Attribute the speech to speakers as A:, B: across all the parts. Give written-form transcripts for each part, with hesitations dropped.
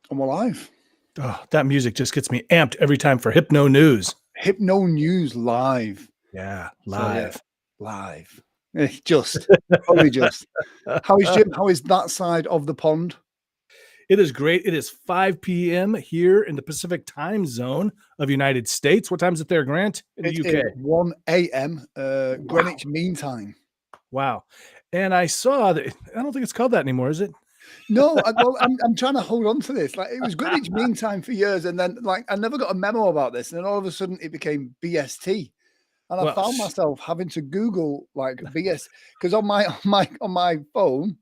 A: And we're live.
B: Oh, that music just gets me amped every time for Hypno News.
A: Hypno News live.
B: Yeah,
A: So yeah,
B: live.
A: live. Just, only just. How is Jim? How is that side of the pond?
B: It is great. It is 5 p.m. here in the Pacific time zone of United States. What time is it there, Grant, in the
A: It
B: UK?
A: is 1 a.m.
B: Wow.
A: Greenwich Mean Time.
B: Wow. And I saw that, I don't think it's called that anymore, is it?
A: No, I'm trying to hold on to this. Like, it was Greenwich Mean Time for years, and then like I never got a memo about this, and then all of a sudden it became BST. And I
B: Well,
A: found myself having to Google like BS because on my phone,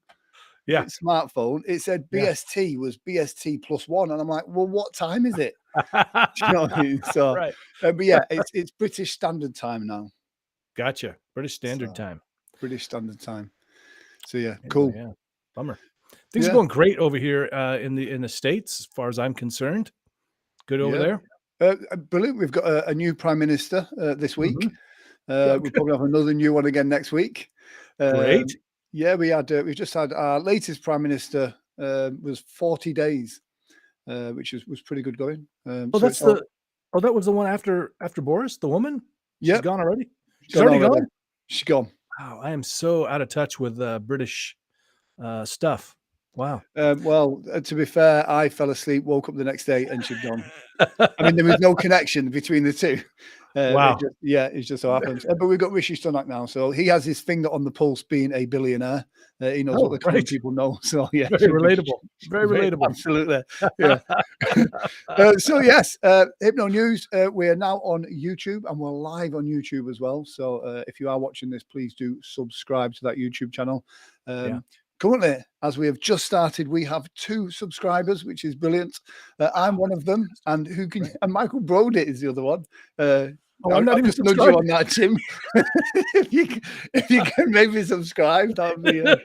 B: yeah.
A: smartphone, it said
B: Yeah.
A: BST was BST +1, and I'm like, well, what time is it? Do you know what I mean? So,
B: Right.
A: but yeah, it's British Standard Time now.
B: Gotcha. British Standard
A: So,
B: Time.
A: British Standard Time. So yeah,
B: Anyway,
A: cool.
B: yeah. Bummer. Things are
A: Yeah,
B: going great over here in the States, as far as I'm concerned. Good over
A: yeah.
B: there.
A: Brilliant. We've got a new prime minister this week.
B: Mhm.
A: We'll probably have another new one again next week.
B: Great.
A: Yeah, we just had our latest prime minister was 40 days, which was pretty good going.
B: Oh,
A: So
B: that's
A: it's all,
B: that was the one after Boris, the woman? She's
A: yep,
B: gone already? She's
A: gone
B: already
A: already.
B: gone?
A: She's gone.
B: Wow, I am so out of touch with, British, stuff. Wow.
A: Well, to be fair, I fell asleep, woke up the next day, and she'd gone. I mean, there was no connection between the two.
B: Wow.
A: It just so happens. But we've got Rishi Sunak now, so he has his finger on the pulse, being a billionaire. He knows what the common people know. So yeah,
B: Very relatable. Very relatable.
A: Absolutely. Yeah. So yes, Hypno News. We are now on YouTube, and we're live on YouTube as well. So if you are watching this, please do subscribe to that YouTube channel.
B: Yeah.
A: Currently, as we have just started, we have 2 subscribers, which is brilliant. I'm one of them, and and Michael Brody is the other one.
B: I'm not
A: I'll
B: even
A: just nudge you on
B: subscribed.
A: that, Jim. if you can maybe subscribe, that would be.
B: I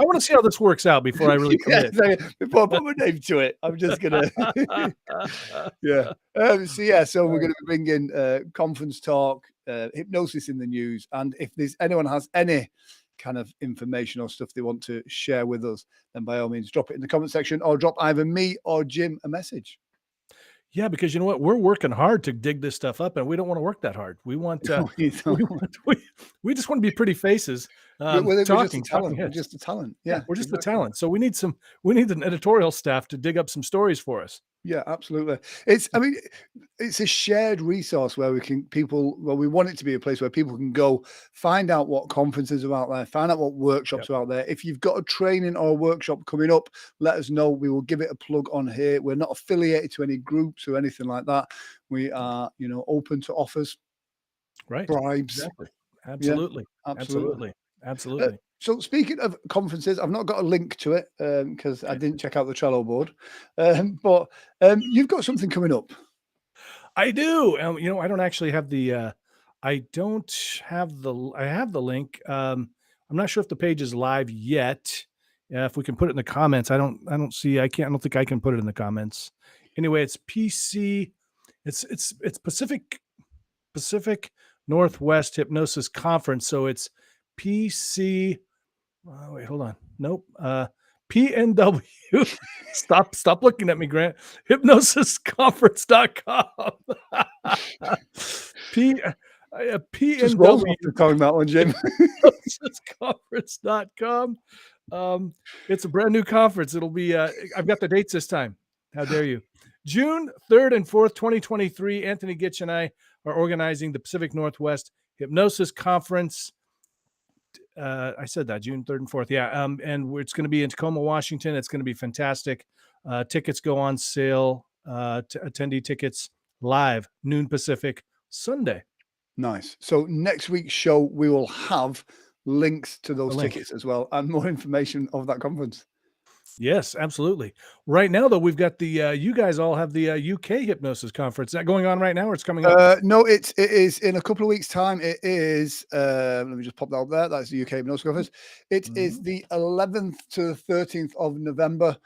B: wanna see how this works out before I really commit.
A: Before I put my name to it, I'm just gonna. Yeah. So we're going to be bringing conference talk, hypnosis in the news, and if anyone has any kind of information or stuff they want to share with us, then by all means drop it in the comment section or drop either me or Jim a message.
B: Yeah, because you know what? We're working hard to dig this stuff up, and we don't wanna work that hard. We want, we just wanna be pretty faces,
A: We're just a
B: talking
A: talent. We're
B: heads.
A: just a talent.
B: Yeah,
A: Yeah,
B: we're just the
A: exactly.
B: talent. So we need an editorial staff to dig up some stories for us.
A: Yeah, absolutely. It's a shared resource where we want it to be a place where people can go find out what conferences are out there, find out what workshops are out there. If you've got a training or a workshop coming up, let us know. We will give it a plug on here. We're not affiliated to any groups or anything like that. We are, open to offers,
B: Right.
A: bribes.
B: Exactly.
A: Yeah,
B: Absolutely.
A: absolutely.
B: Absolutely. Absolutely.
A: So speaking of conferences, I've not got a link to it because I didn't check out the Trello board. But you've got something coming up.
B: I do. I don't actually have the I have the link. I'm not sure if the page is live yet. If we can put it in the comments. I don't think I can put it in the comments. Anyway, it's PC. It's Pacific Northwest Hypnosis Conference. So it's PC. Wait, hold on. Nope. PNW. Stop looking at me, Grant. Hypnosisconference.com. PNW.
A: Just roll off the tongue, that one, Jim.
B: Hypnosisconference.com. It's a brand new conference. It'll be I've got the dates this time. How dare you? June 3rd and 4th, 2023. Anthony Gitch and I are organizing the Pacific Northwest Hypnosis Conference. I said that June 3rd and 4th. Yeah. And it's going to be in Tacoma, Washington. It's going to be fantastic. Tickets go on sale. Attendee tickets live, noon Pacific, Sunday.
A: Nice. So next week's show, we will have links to those tickets as well and more information of that conference.
B: Yes, absolutely. Right now, though, we've got the you guys all have the UK Hypnosis Conference. Is that going on right now, or it's coming up?
A: No, it is in a couple of weeks' time. It is. Let me just pop that up there. That's the UK Hypnosis Conference. It is the 11th to the 13th of November.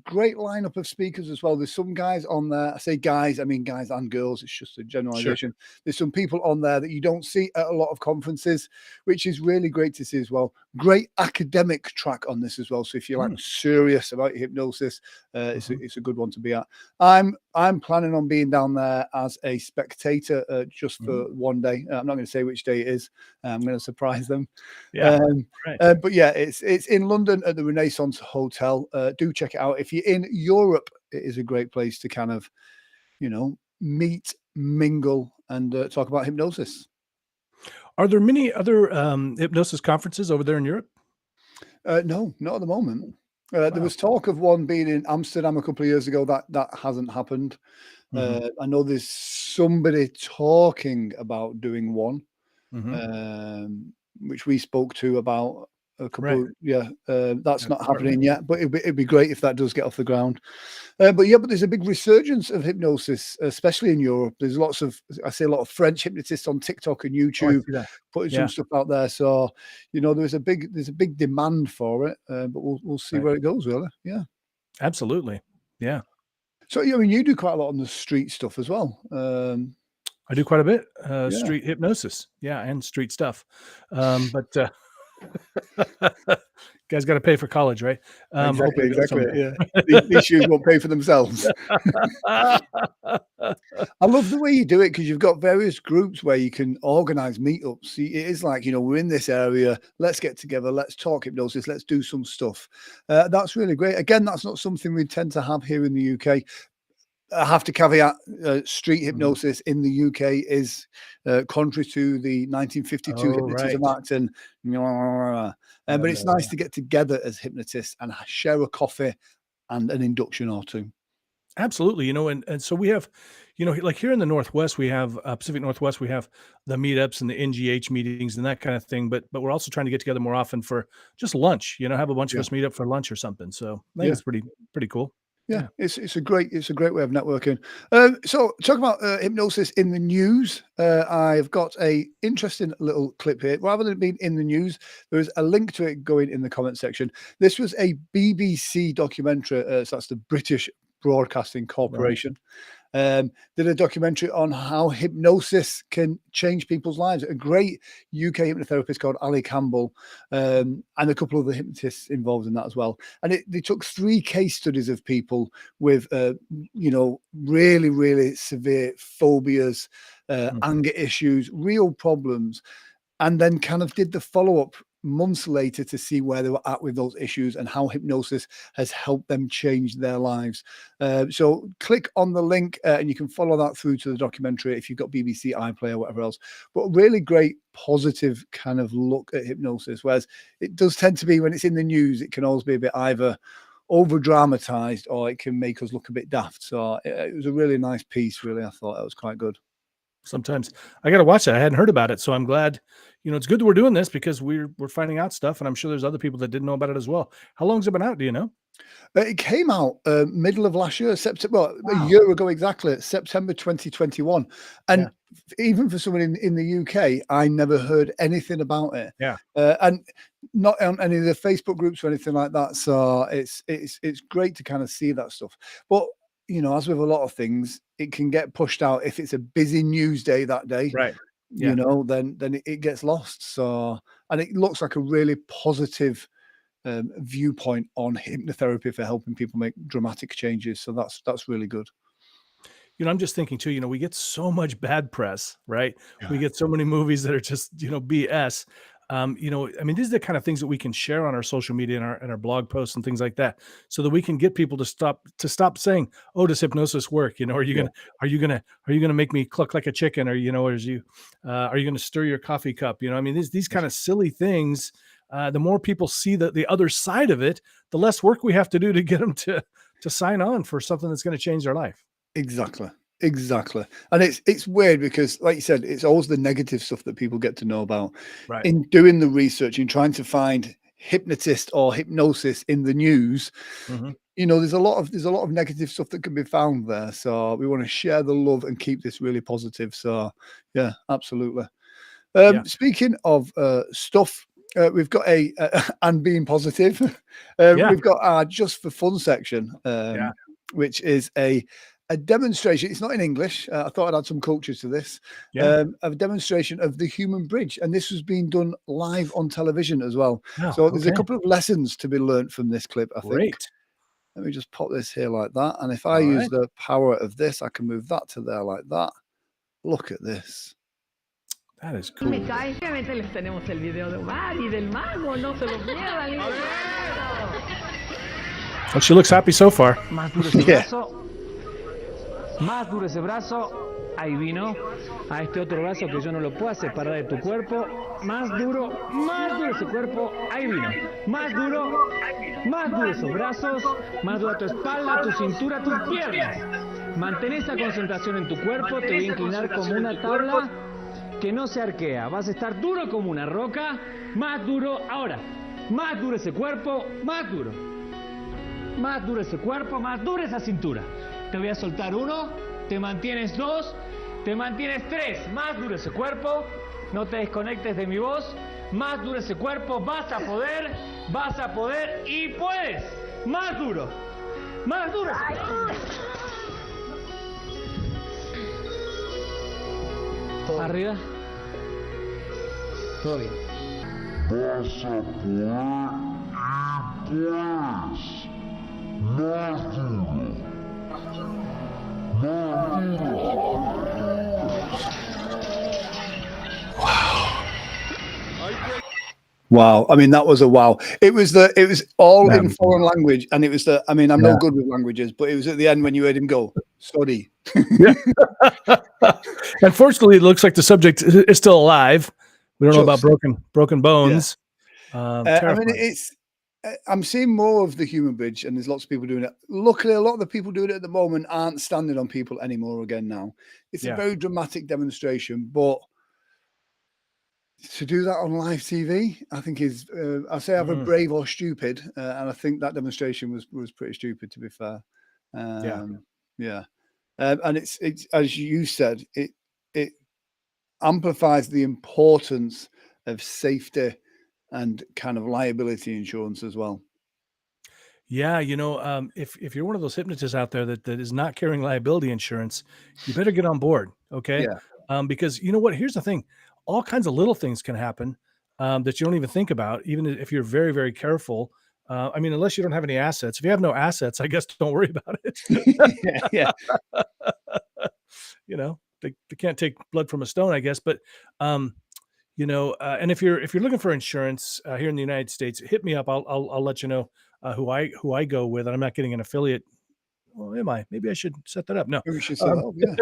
A: Great lineup of speakers as well. There's some guys on there. I say guys, I mean guys and girls. It's just a generalization. Sure. There's some people on there that you don't see at a lot of conferences, which is really great to see as well. Great academic track on this as well. So if you're like serious curious about hypnosis, it's a good one to be at. I'm planning on being down there as a spectator just for one day. I'm not going to say which day it is. I'm going to surprise them.
B: Yeah. Right.
A: But yeah, it's in London at the Renaissance Hotel. Do check it out. If you're in Europe, it is a great place to kind of, meet, mingle, and talk about hypnosis.
B: Are there many other hypnosis conferences over there in Europe?
A: No, not at the moment. There
B: Wow.
A: was talk of one being in Amsterdam a couple of years ago. That hasn't happened.
B: Mhm.
A: I know there's somebody talking about doing one,
B: Mhm.
A: which we spoke to about a
B: Right.
A: couple. Yeah, that's
B: Yeah,
A: not
B: Portland.
A: happening yet, but it'd be great if that does get off the ground. But there's a big resurgence of hypnosis, especially in Europe. There's I see a lot of French hypnotists on TikTok and
B: Oh, I
A: YouTube
B: see that.
A: putting some
B: Yeah.
A: stuff out there. So, there's a big demand for it, but we'll see
B: Right.
A: where it goes, really. Yeah.
B: Absolutely. Yeah.
A: So, you do quite a lot on the street stuff as well.
B: I do quite a bit,
A: Yeah,
B: street hypnosis. Yeah, and street stuff. But guys gotta pay for college, right? Hopefully I
A: exactly.
B: do
A: Yeah,
B: someday.
A: these shoes won't pay for themselves. I love the way you do it because you've got various groups where you can organize meetups. It is like, we're in this area, let's get together, let's talk hypnosis, let's do some stuff. That's really great. Again, that's not something we tend to have here in the UK. I have to caveat, street
B: Mhm.
A: hypnosis in the UK is contrary to the 1952
B: Oh,
A: Hypnotism
B: right.
A: Act, and
B: Yeah,
A: but it's nice to get together as hypnotists and share a coffee and an induction or two.
B: absolutely, and so we have, like here in the Northwest, we have, Pacific Northwest, we have the meetups and the NGH meetings and that kind of thing, but we're also trying to get together more often for just lunch, have a bunch of
A: Yeah.
B: us meet up for lunch or something, so I think
A: Yeah.
B: it's pretty cool.
A: Yeah,
B: Yeah.
A: it's a great way of networking. So talk about hypnosis in the news. I've got a interesting little clip here. Rather than it being in the news, there is a link to it going in the comment section. This was a BBC documentary. So that's the British Broadcasting
B: Right.
A: Corporation. Did a documentary on how hypnosis can change people's lives. A great UK hypnotherapist called Ali Campbell, and a couple of the hypnotists involved in that as well. And they took 3 case studies of people with, really, really severe phobias,
B: Mhm.
A: anger issues, real problems, and then kind of did the follow-up months later to see where they were at with those issues and how hypnosis has helped them change their lives. So click on the link and you can follow that through to the documentary if you've got BBC iPlayer or whatever else. But really great, positive kind of look at hypnosis. Whereas it does tend to be when it's in the news, it can always be a bit either over dramatized or it can make us look a bit daft. So it was a really nice piece, really. I thought that was quite good.
B: Sometimes I gotta watch that. I hadn't heard about it, so I'm glad. It's good that we're doing this because we're finding out stuff, and I'm sure there's other people that didn't know about it as well. How long's it been out? Do you know?
A: It came out middle of last year, September. Well, a
B: Wow.
A: year ago exactly, September 2021.
B: Yeah.
A: And even for someone in the UK, I never heard anything about it,
B: Yeah.
A: and not on any of the Facebook groups or anything like that. So it's great to kind of see that stuff. But as with a lot of things, it can get pushed out if it's a busy news day that day.
B: Right. Yeah.
A: Then it gets lost. So, and it looks like a really positive viewpoint on hypnotherapy for helping people make dramatic changes. So that's really good.
B: I'm just thinking too, we get so much bad press, right? We
A: Yeah.
B: get so many movies that are just, BS. I mean, these are the kind of things that we can share on our social media and our blog posts and things like that, so that we can get people to stop saying, "Oh, does hypnosis work?" Are you
A: Yeah,
B: gonna are you gonna make me cluck like a chicken, or are you gonna stir your coffee cup? I mean, these kind of silly things. The more people see the other side of it, the less work we have to do to get them to sign on for something that's going to change their life.
A: exactly. Exactly. And it's weird because like you said, it's always the negative stuff that people get to know about.
B: Right.
A: In doing the research and trying to find hypnotist or hypnosis in the news,
B: Mhm.
A: there's a lot of negative stuff that can be found there. So we want to share the love and keep this really positive. So yeah, absolutely.
B: Yeah.
A: Speaking of stuff, we've got and being positive,
B: Yeah.
A: we've got our just for fun section,
B: Yeah.
A: which is a a demonstration. It's not in English. I thought I'd add some culture to this.
B: Yeah.
A: A demonstration of the human bridge, and this was being done live on television as well.
B: Oh,
A: So there's a
B: okay.
A: couple of lessons to be learned from this clip, I think.
B: Great.
A: Let me just pop this here like that, and if I
B: All
A: use
B: right.
A: the power of this, I can move that to there like that. Look at this.
B: That is cool.
C: Obviamente les tenemos el video de Omar y del mago, no se lo pierdan.
B: Well, she looks happy so far.
D: Más duro ese
A: Yeah.
D: brazo. Más duro ese brazo. Ahí vino. A este otro brazo que yo no lo puedo separar de tu cuerpo. Más duro ese cuerpo. Ahí vino. Más duro esos brazos. Más duro tu espalda, tu cintura, tus piernas. Mantén esa concentración en tu cuerpo. Te voy a inclinar como una tabla que no se arquea. Vas a estar duro como una roca. Más duro ahora. Más duro ese cuerpo. Más duro. Más duro ese cuerpo, más dura esa cintura. Te voy a soltar 1, te mantienes 2, te mantienes 3. Más duro ese cuerpo, no te desconectes de mi voz. Más duro ese cuerpo, vas a poder y puedes. Más duro ese cuerpo. Arriba. Todo bien.
E: Vas a poder y puedes. Más duro. Más duro.
A: Wow. I mean, that was a wow. It was all in
B: Man.
A: foreign language. And it was I mean, I'm no good with languages, but it was at the end when you heard him go, sorry.
B: Unfortunately, it looks like the subject is still alive. We don't know about broken bones.
A: I mean, I'm seeing more of the human bridge, and there's lots of people doing it. Luckily, a lot of the people doing it at the moment aren't standing on people anymore again now. It's a very dramatic demonstration, but to do that on live TV, I think is, I say either brave or stupid. And I think that demonstration was pretty stupid, to be fair. And it's as you said, it amplifies the importance of safety and kind of liability insurance as well.
B: Yeah, if you're one of those hypnotists out there that is not carrying liability insurance, you better get on board, okay?
A: Yeah.
B: Because you know what? Here's the thing: all kinds of little things can happen that you don't even think about, even if you're very, very careful. I mean, unless you don't have any assets. If you have no assets, I guess don't worry about it.
A: Yeah.
B: They can't take blood from a stone, I guess. But and if you're looking for insurance here in the United States, hit me up. I'll let you know who I go with. And I'm not getting an affiliate. Well, am I? Maybe I should set that up. No,
A: We should set it up, yeah.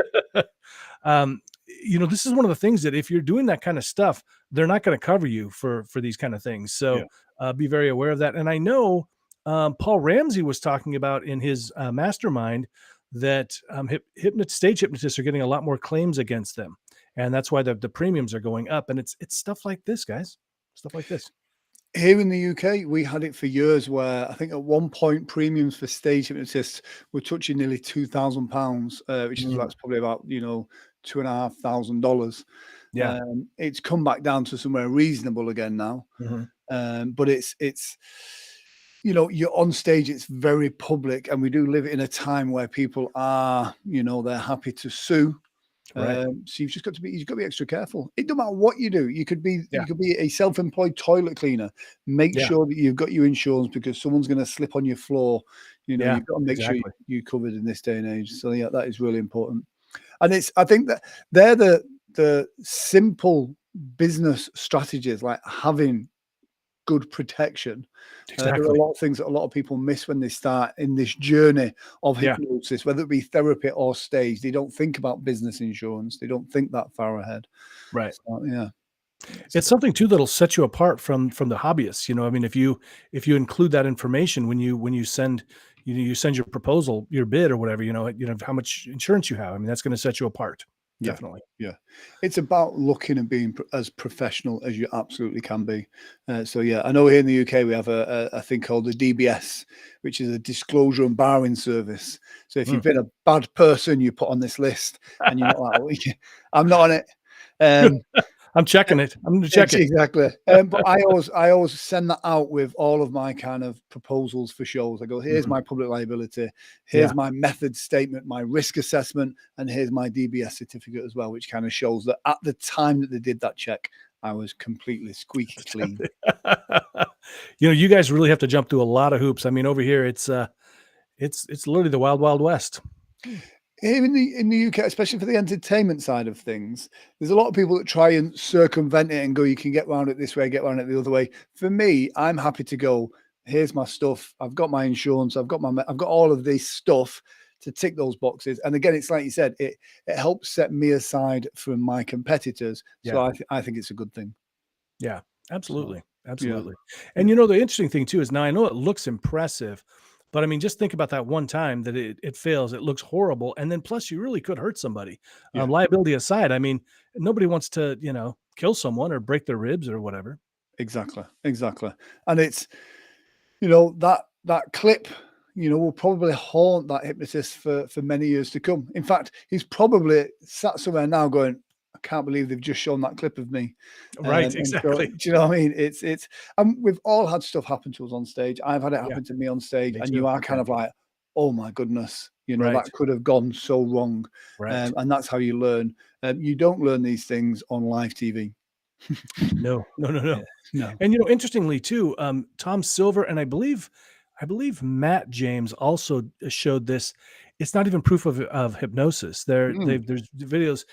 B: this is one of the things that if you're doing that kind of stuff, they're not going to cover you for these kind of things. So be very aware of that. And I know Paul Ramsey was talking about in his mastermind that stage hypnotists are getting a lot more claims against them. And that's why the premiums are going up. And it's stuff like this, guys. Stuff like this.
A: Here in the UK, we had it for years where I think at one point premiums for stage hypnotists were touching nearly £2,000, which is that's probably about, $2,500.
B: Yeah.
A: It's come back down to somewhere reasonable again now. But it's you're on stage, it's very public, and we do live in a time where people are, they're happy to sue.
B: Right.
A: So you've got to be extra careful. It doesn't matter what you do. You could be a self-employed toilet cleaner. Make sure that you've got your insurance, because someone's going to slip on your floor. You've got to make sure you're covered in this day and age. So yeah, that is really important. And I think that they're the simple business strategies, like having good protection. There are a lot of things that a lot of people miss when they start in this journey of hypnosis, whether it be therapy or stage. They don't think about business insurance. They don't think that far ahead.
B: Right.
A: So, yeah.
B: It's something too that'll set you apart from the hobbyists. I mean, if you include that information when you send your proposal, your bid or whatever, how much insurance you have. I mean, that's going to set you apart. Definitely.
A: Yeah. It's about looking and being as professional as you absolutely can be. So yeah, I know here in the UK, we have a thing called the DBS, which is a disclosure and barring service. So if you've been a bad person, you put on this list and you're not like, I'm not on it.
B: I'm checking it. I'm going to check it.
A: Exactly. But I always send that out with all of my kind of proposals for shows. I go, here's my public liability, here's my method statement, my risk assessment, and here's my DBS certificate as well, which kind of shows that at the time that they did that check, I was completely squeaky clean.
B: You guys really have to jump through a lot of hoops. I mean, over here, it's literally the wild, wild west.
A: Here in the UK, especially for the entertainment side of things, there's a lot of people that try and circumvent it and go, you can get around it this way, get around it the other way. For me, I'm happy to go, here's my stuff. I've got my insurance. I've got all of this stuff to tick those boxes. And again, it's like you said, it helps set me aside from my competitors. So I think it's a good thing.
B: Yeah, absolutely. Absolutely. And the interesting thing too is, now I know it looks impressive, but I mean, just think about that one time that it fails. It looks horrible. And then plus you really could hurt somebody. Liability aside, I mean, nobody wants to, kill someone or break their ribs or whatever.
A: Exactly. And it's, that clip, will probably haunt that hypnotist for many years to come. In fact, he's probably sat somewhere now going, I can't believe they've just shown that clip of me.
B: Right, exactly.
A: So, do you know what I mean? It's we've all had stuff happen to us on stage. I've had it happen to me on stage, and you are kind of like, oh my goodness, that could have gone so wrong.
B: Right.
A: And that's how you learn. You don't learn these things on live TV.
B: No.
A: No.
B: And interestingly too, Tom Silver and I believe Matt James also showed this. It's not even proof of hypnosis. There's videos.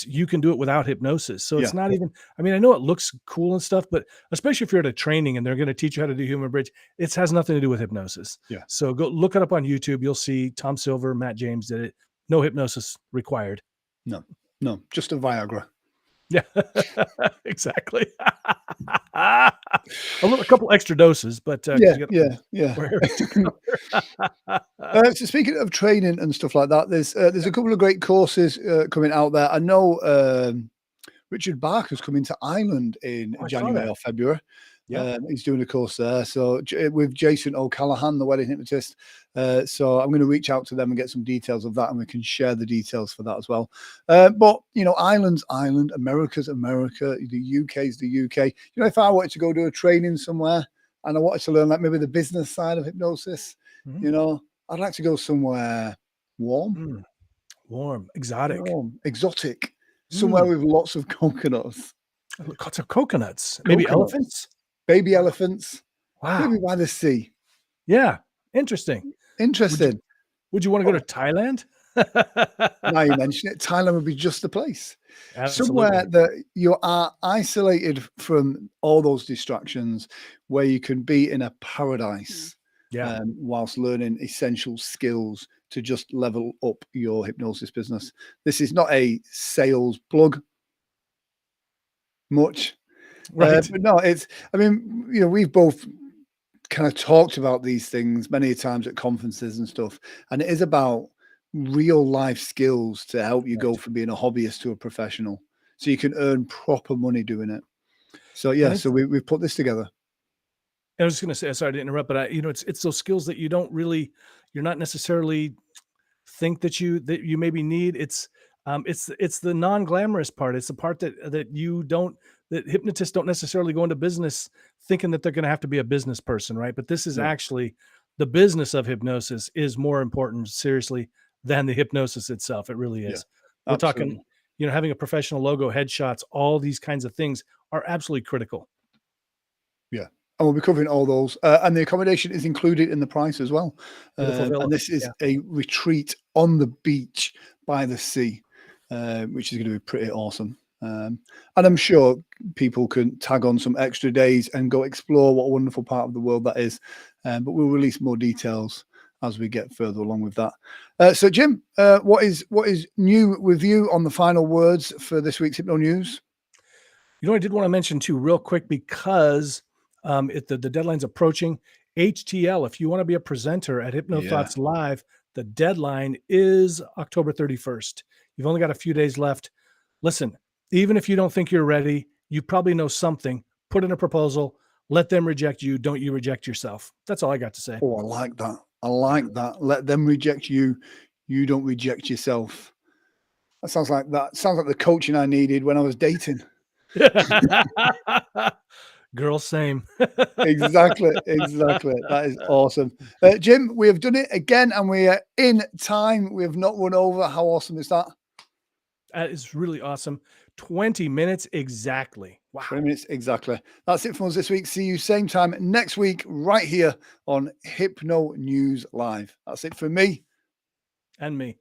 B: You can do it without hypnosis. So it's not even, I mean, I know it looks cool and stuff, but especially if you're at a training and they're going to teach you how to do human bridge, it has nothing to do with hypnosis.
A: Yeah.
B: So go look it up on YouTube. You'll see Tom Silver, Matt James did it. No hypnosis required.
A: No, just a Viagra.
B: Yeah, exactly. A couple extra doses, but
A: yeah. So speaking of training and stuff like that, there's a couple of great courses coming out there. I know Richard Barker's coming to Ireland in January or February. He's doing a course there. So with Jason O'Callaghan, the wedding hypnotist. So I'm going to reach out to them and get some details of that, and we can share the details for that as well. But Ireland's Ireland, America's America, the UK's the UK. If I wanted to go do a training somewhere and I wanted to learn like maybe the business side of hypnosis, I'd like to go somewhere warm,
B: exotic,
A: somewhere with lots of coconuts.
B: Lots of coconuts, maybe elephants.
A: Baby elephants.
B: Wow.
A: Maybe by the sea.
B: Yeah. Interesting. Would you want to go to Thailand?
A: Now you mention it, Thailand would be just the place.
B: Absolutely.
A: Somewhere that you are isolated from all those distractions, where you can be in a paradise whilst learning essential skills to just level up your hypnosis business. This is not a sales plug much.
B: Right.
A: But no, we've both kind of talked about these things many times at conferences and stuff. And it is about real life skills to help you go from being a hobbyist to a professional, so you can earn proper money doing it. So so we've put this together.
B: I was going to say, sorry to interrupt, but it's those skills that you're not necessarily think that you maybe need. It's the non-glamorous part. It's the part that hypnotists don't necessarily go into business thinking that they're going to have to be a business person, right? But this is actually the business of hypnosis is more important, seriously, than the hypnosis itself. It really is. We're talking, having a professional logo, headshots, all these kinds of things are absolutely critical. Yeah.
A: And we'll be covering all those. And the accommodation is included in the price as well. And this is a retreat on the beach by the sea, which is going to be pretty awesome. And I'm sure people can tag on some extra days and go explore what a wonderful part of the world that is. But we'll release more details as we get further along with that. So Jim, what is new with you on the final words for this week's Hypno News?
B: I did want to mention too real quick, because the deadline's approaching. HTL, if you want to be a presenter at Hypno Thoughts Live, the deadline is October 31st. You've only got a few days left. Listen, even if you don't think you're ready, you probably know something. Put in a proposal. Let them reject you. Don't you reject yourself. That's all I got to say.
A: Oh, I like that. Let them reject you. You don't reject yourself. That sounds like the coaching I needed when I was dating.
B: Girl, same.
A: Exactly. That is awesome. Jim, we have done it again and we are in time. We have not run over. How awesome is that?
B: That is really awesome. 20 minutes exactly. Wow.
A: 20 minutes exactly. That's it for us this week. See you same time next week right here on Hypno News Live. That's it for me.
B: And me.